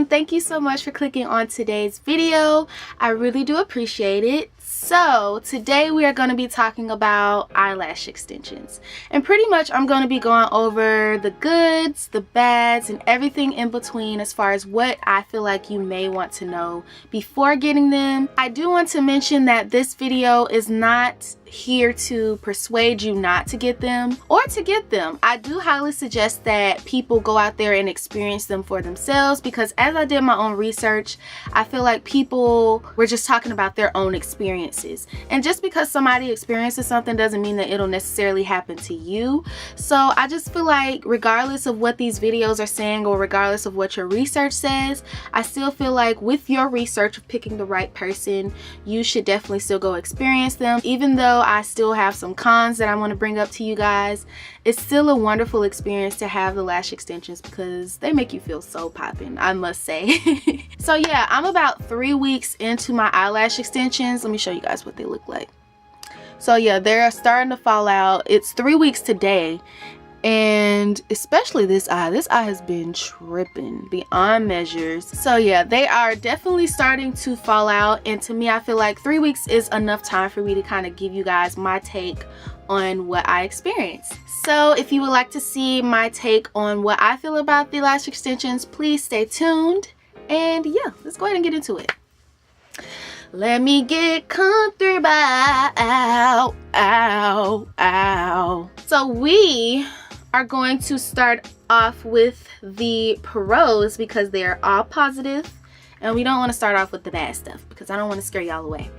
everyone, thank you so much for clicking on today's video. I really do appreciate it. So today we are going to be talking about eyelash extensions, and pretty much I'm going to be going over the goods, the bads, and everything in between as far as what I feel like you may want to know before getting them. I do want to mention that this video is not here to persuade you not to get them or to get them. I do highly suggest that people go out there and experience them for themselves, because as I did my own research, I feel like people were just talking about their own experiences, and just because somebody experiences something doesn't mean that it'll necessarily happen to you. So I just feel like regardless of what these videos are saying or regardless of what your research says, I still feel like with your research of picking the right person, you should definitely still go experience them. Even though I still have some cons that I want to bring up to you guys, it's still a wonderful experience to have the lash extensions because they make you feel so poppin', I must say. So yeah, I'm about 3 weeks into my eyelash extensions. Let me show you guys what they look like. So yeah, they're starting to fall out. It's 3 weeks today, and especially this eye has been tripping beyond measures. So yeah, they are definitely starting to fall out, and to me I feel like 3 weeks is enough time for me to kind of give you guys my take on what I experienced. So if you would like to see my take on what I feel about the lash extensions, please stay tuned. And yeah, let's go ahead and get into it. Let me get comfortable. Ow, ow, ow. So we are going to start off with the pros because they're all positive, and we don't want to start off with the bad stuff because I don't want to scare y'all away.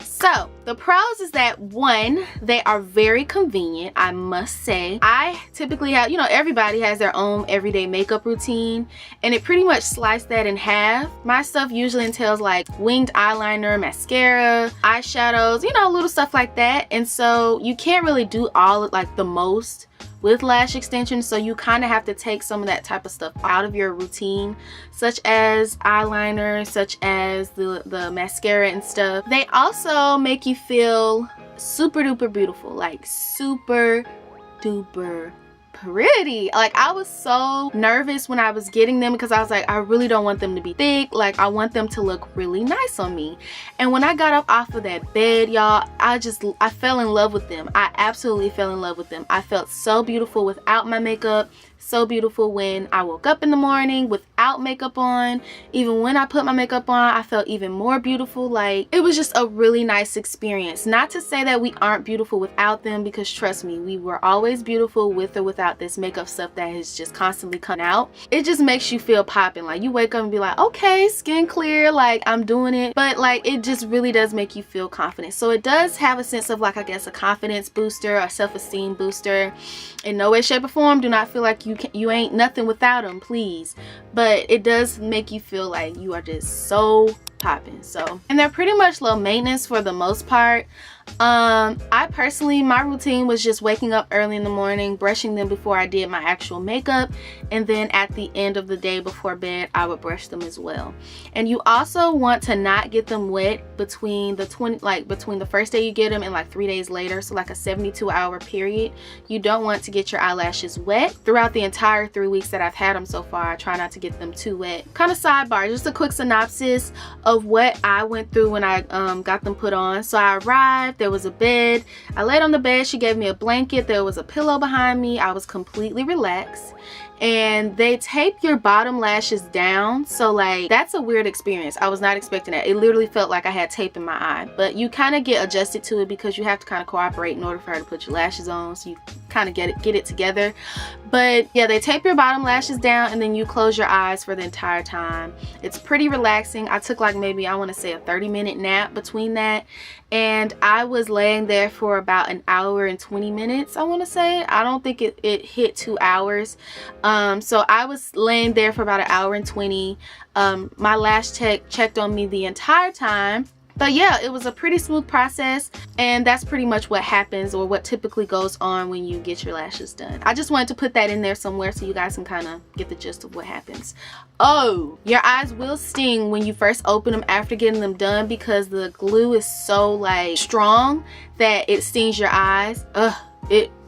So the pros is that, one, they are very convenient, I must say. I typically have, you know, everybody has their own everyday makeup routine, and it pretty much sliced that in half. My stuff usually entails like winged eyeliner, mascara, eyeshadows, you know, little stuff like that. And so you can't really do all of like the most with lash extensions, so you kind of have to take some of that type of stuff out of your routine, such as eyeliner, such as the mascara and stuff. They also make you feel super duper beautiful, like super duper pretty. Like, I was so nervous when I was getting them because I was like, I really don't want them to be thick. Like, I want them to look really nice on me. And when I got up off of that bed, y'all, I fell in love with them. I absolutely fell in love with them. I felt so beautiful without my makeup, so beautiful when I woke up in the morning without makeup on. Even when I put my makeup on, I felt even more beautiful. Like, it was just a really nice experience. Not to say that we aren't beautiful without them, because trust me, we were always beautiful with or without this makeup stuff that has just constantly come out. It just makes you feel popping. Like, you wake up and be like, okay, skin clear, like I'm doing it. But like, it just really does make you feel confident. So it does have a sense of, like, I guess a confidence booster, a self-esteem booster. In no way, shape, or form do not feel like you ain't nothing without them, please. But it does make you feel like you are just so popping. So, and they're pretty much low maintenance for the most part. I personally, my routine was just waking up early in the morning, brushing them before I did my actual makeup, and then at the end of the day before bed I would brush them as well. And you also want to not get them wet between the first day you get them and like 3 days later, so like a 72-hour period. You don't want to get your eyelashes wet throughout the entire 3 weeks that I've had them so far. I try not to get them too wet. Kind of sidebar, just a quick synopsis of what I went through when I got them put on. So I arrived, there was a bed, I laid on the bed, she gave me a blanket, there was a pillow behind me, I was completely relaxed. And they tape your bottom lashes down, so like, that's a weird experience. I was not expecting that. It literally felt like I had tape in my eye, but you kind of get adjusted to it because you have to kind of cooperate in order for her to put your lashes on, so you kind of get it together. But yeah, they tape your bottom lashes down and then you close your eyes for the entire time. It's pretty relaxing. I took like maybe, I want to say, a 30-minute nap between that, and I was laying there for about an hour and 20 minutes, I want to say. I don't think it hit 2 hours. So I was laying there for about an hour and 20. My lash tech checked on me the entire time. But yeah, it was a pretty smooth process, and that's pretty much what happens, or what typically goes on when you get your lashes done. I just wanted to put that in there somewhere so you guys can kind of get the gist of what happens. Oh, your eyes will sting when you first open them after getting them done, because the glue is so like strong that it stings your eyes. Ugh,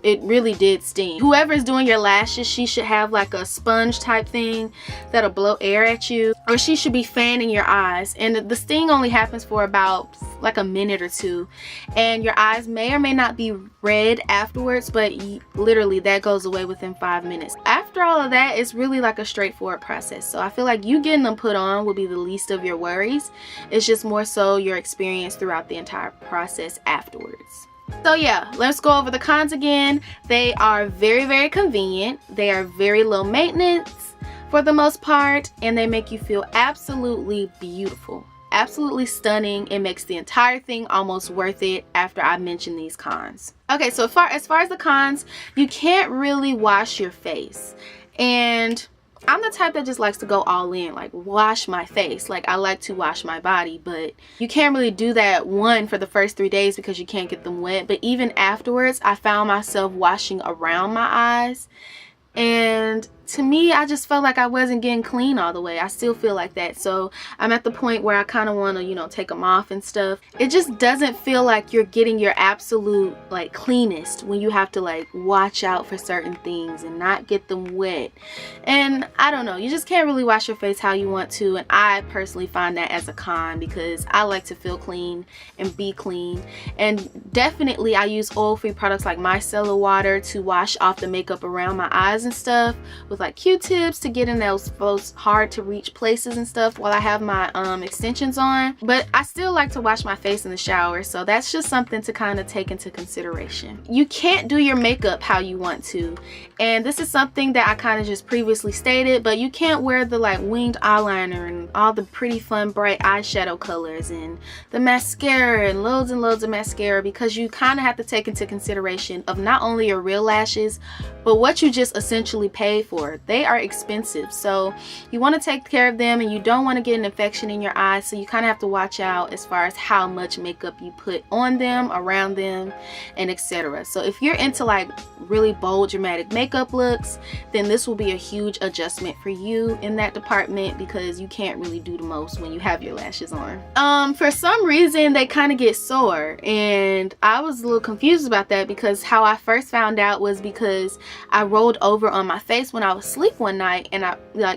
it really did sting. Whoever's doing your lashes, she should have like a sponge type thing that'll blow air at you, or she should be fanning your eyes. And the sting only happens for about like a minute or two, and your eyes may or may not be red afterwards, but literally that goes away within 5 minutes. After all of that, it's really like a straightforward process. So I feel like you getting them put on will be the least of your worries. It's just more so your experience throughout the entire process afterwards. So yeah, let's go over the cons again. They are very, very convenient. They are very low maintenance for the most part, and they make you feel absolutely beautiful, absolutely stunning. It makes the entire thing almost worth it after I mention these cons. Okay, so as far as the cons, you can't really wash your face, and I'm the type that just likes to go all in, like wash my face. Like I like to wash my body, but you can't really do that for the first 3 days because you can't get them wet. But even afterwards, I found myself washing around my eyes, and to me, I just felt like I wasn't getting clean all the way. I still feel like that. So I'm at the point where I kind of want to, you know, take them off and stuff. It just doesn't feel like you're getting your absolute like cleanest when you have to like watch out for certain things and not get them wet. And I don't know, you just can't really wash your face how you want to. And I personally find that as a con because I like to feel clean and be clean. And definitely I use oil-free products like micellar water to wash off the makeup around my eyes and stuff, with like Q-tips to get in those hard to reach places and stuff while I have my extensions on. But I still like to wash my face in the shower, so that's just something to kind of take into consideration. You can't do your makeup how you want to, and this is something that I kind of just previously stated, but you can't wear the like winged eyeliner and all the pretty fun bright eyeshadow colors and the mascara and loads of mascara, because you kind of have to take into consideration of not only your real lashes but what you just essentially pay for. They are expensive, so you want to take care of them, and you don't want to get an infection in your eyes, so you kind of have to watch out as far as how much makeup you put on them, around them, and etc. So if you're into like really bold dramatic makeup looks, then this will be a huge adjustment for you in that department, because you can't really do the most when you have your lashes on. For some reason they kind of get sore, and I was a little confused about that, because how I first found out was because I rolled over on my face when I was asleep one night, and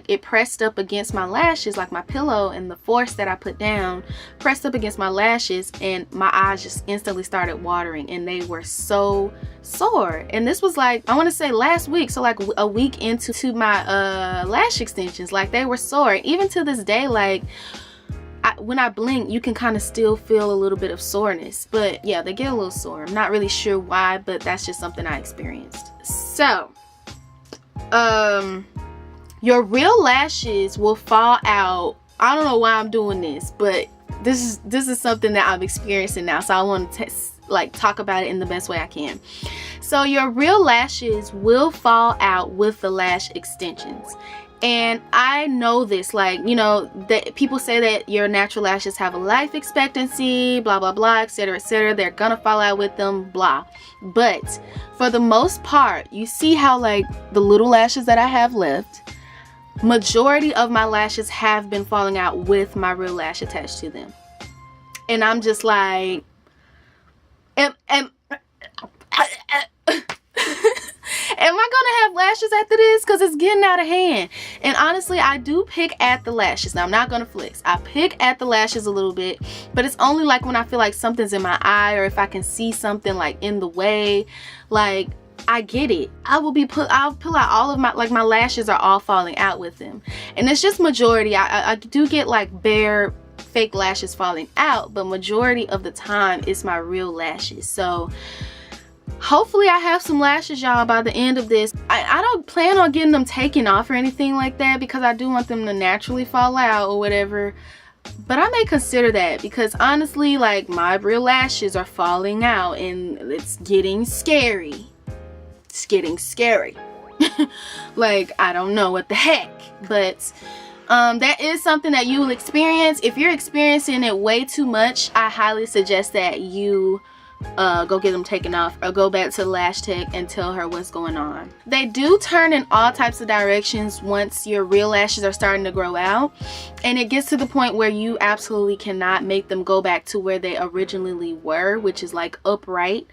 it pressed up against my lashes, like my pillow and the force that I put down pressed up against my lashes, and my eyes just instantly started watering, and they were so sore. And this was like, I want to say last week, so like a week into my lash extensions. Like they were sore. Even to this day, like when I blink, you can kind of still feel a little bit of soreness. But yeah, they get a little sore. I'm not really sure why, but that's just something I experienced. So your real lashes will fall out. I don't know why I'm doing this, but this is something that I'm experiencing now, so I want to like talk about it in the best way I can. So your real lashes will fall out with the lash extensions, and I know this, like, you know, that people say that your natural lashes have a life expectancy, blah blah blah, etc etc, they're gonna fall out with them, blah. But for the most part, you see how like the little lashes that I have left, majority of my lashes have been falling out with my real lash attached to them. And I'm just like, am I gonna have lashes after this? Because it's getting out of hand. And honestly, I do pick at the lashes. Now, I'm not gonna flex. I pick at the lashes a little bit, but it's only like when I feel like something's in my eye, or if I can see something like in the way. Like, I get it. I'll pull out all of my, like, my lashes are all falling out with them. And it's just majority. I do get like bare fake lashes falling out, but majority of the time it's my real lashes. So hopefully I have some lashes, y'all, by the end of this. I don't plan on getting them taken off or anything like that, because I do want them to naturally fall out or whatever. But I may consider that, because honestly, like, my real lashes are falling out and it's getting scary. It's getting scary. Like, I don't know what the heck. But that is something that you will experience. If you're experiencing it way too much, I highly suggest that you go get them taken off, or go back to the lash tech and tell her what's going on. They do turn in all types of directions once your real lashes are starting to grow out, and it gets to the point where you absolutely cannot make them go back to where they originally were, which is like upright.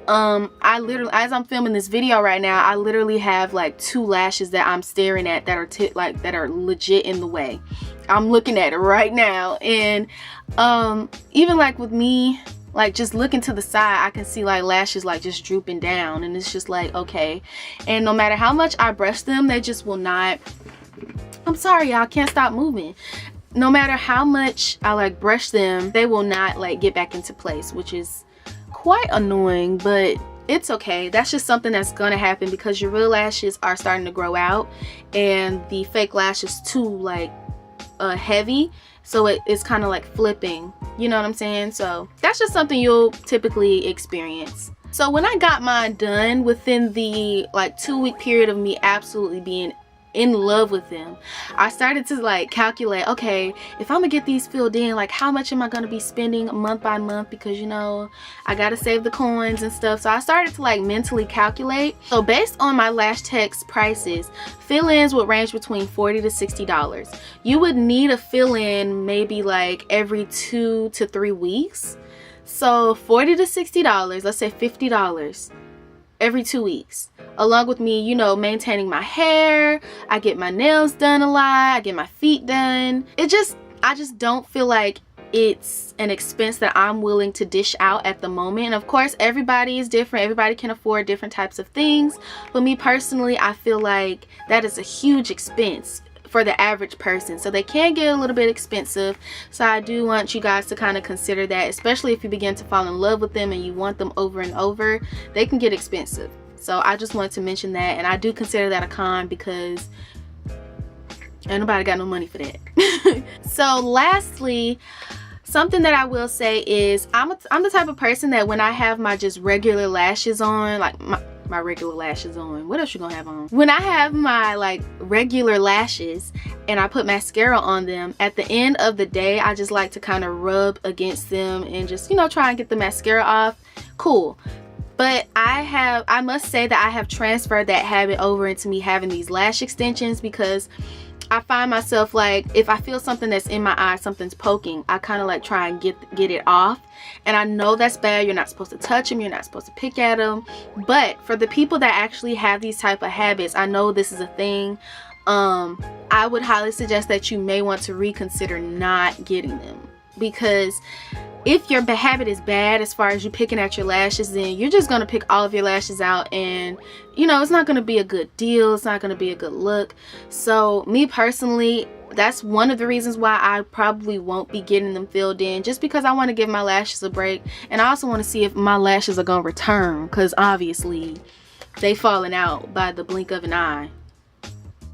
I literally, as I'm filming this video right now, I literally have like 2 lashes that I'm staring at that are that are legit in the way. I'm looking at it right now, and even like with me, like just looking to the side, I can see like lashes like just drooping down, and it's just like, okay. And no matter how much I brush them, they just will not, I'm sorry y'all, can't stop moving. No matter how much I like brush them, they will not like get back into place, which is quite annoying, but it's okay. That's just something that's gonna happen because your real lashes are starting to grow out, and the fake lash is too like heavy, so it's kind of like flipping, you know what I'm saying? So that's just something you'll typically experience. So when I got mine done, within the like 2-week period of me absolutely being in love with them, I started to like calculate, okay, if I'm gonna get these filled in, like how much am I gonna be spending month by month, because you know I gotta save the coins and stuff. So I started to like mentally calculate. So based on my lash tech's prices, fill-ins would range between $40 to $60. You would need a fill-in maybe like every 2 to 3 weeks. So $40 to $60, let's say $50 every 2 weeks, along with me, you know, maintaining my hair. I get my nails done a lot, I get my feet done. I just don't feel like it's an expense that I'm willing to dish out at the moment. And of course, everybody is different, everybody can afford different types of things, but me personally, I feel like that is a huge expense for the average person, so they can get a little bit expensive. So I do want you guys to kind of consider that, especially if you begin to fall in love with them and you want them over and over, they can get expensive. So I just wanted to mention that, and I do consider that a con because ain't nobody got no money for that. So lastly, something that I will say is I'm the type of person that when I have my just regular lashes on, like my regular lashes on, what else you gonna have on? When I have my like regular lashes and I put mascara on them, at the end of the day, I just like to kind of rub against them and just, you know, try and get the mascara off. Cool. But I must say that I have transferred that habit over into me having these lash extensions, because I find myself like, if I feel something that's in my eye, something's poking, I kind of like try and get it off. And I know that's bad, you're not supposed to touch them, you're not supposed to pick at them, but for the people that actually have these type of habits, I know this is a thing, I would highly suggest that you may want to reconsider not getting them, because if your habit is bad as far as you picking at your lashes, then you're just going to pick all of your lashes out, and you know, it's not going to be a good deal, it's not going to be a good look. So me personally, that's one of the reasons why I probably won't be getting them filled in, just because I want to give my lashes a break, and I also want to see if my lashes are going to return, because obviously they falling out by the blink of an eye.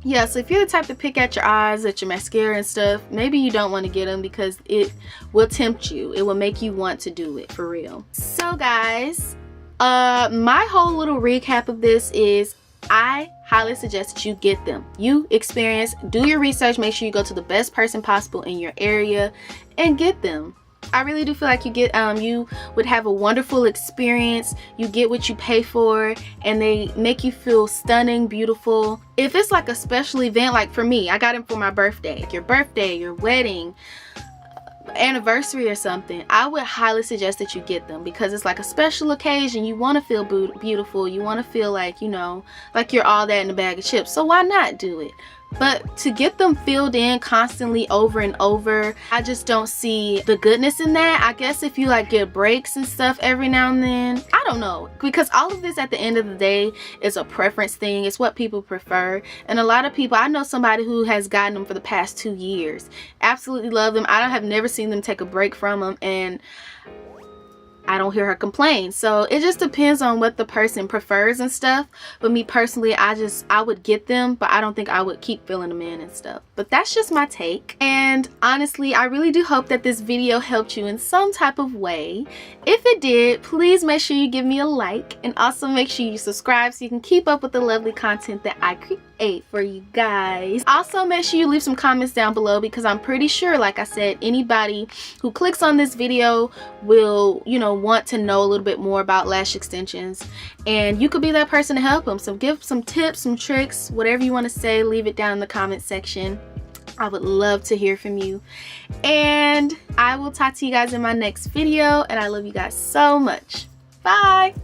Yeah, so if you're the type to pick at your eyes, at your mascara and stuff, maybe you don't want to get them, because it will tempt you. It will make you want to do it for real. So guys, my whole little recap of this is I highly suggest that you get them. You experience, do your research, make sure you go to the best person possible in your area and get them. I really do feel like you would have a wonderful experience. You get what you pay for, and they make you feel stunning, beautiful. If it's like a special event, like for me, I got them for my birthday, like your birthday, your wedding, anniversary or something, I would highly suggest that you get them, because it's like a special occasion. You want to feel beautiful, you want to feel like, you know, like you're all that in a bag of chips, so why not do it? But to get them filled in constantly over and over, I just don't see the goodness in that. I guess if you like get breaks and stuff every now and then, I don't know, because all of this at the end of the day is a preference thing. It's what people prefer, and a lot of people, I know somebody who has gotten them for the past 2 years, absolutely love them. I have never seen them take a break from them, and I don't hear her complain. So it just depends on what the person prefers and stuff. But me personally, I would get them, but I don't think I would keep filling them in and stuff. But that's just my take. And honestly, I really do hope that this video helped you in some type of way. If it did, please make sure you give me a like, and also make sure you subscribe so you can keep up with the lovely content that I create. 8 for you guys. Also, make sure you leave some comments down below, because I'm pretty sure, like I said, anybody who clicks on this video will, you know, want to know a little bit more about lash extensions, and you could be that person to help them. So give some tips, some tricks, whatever you want to say, leave it down in the comment section. I would love to hear from you, and I will talk to you guys in my next video, and I love you guys so much. Bye.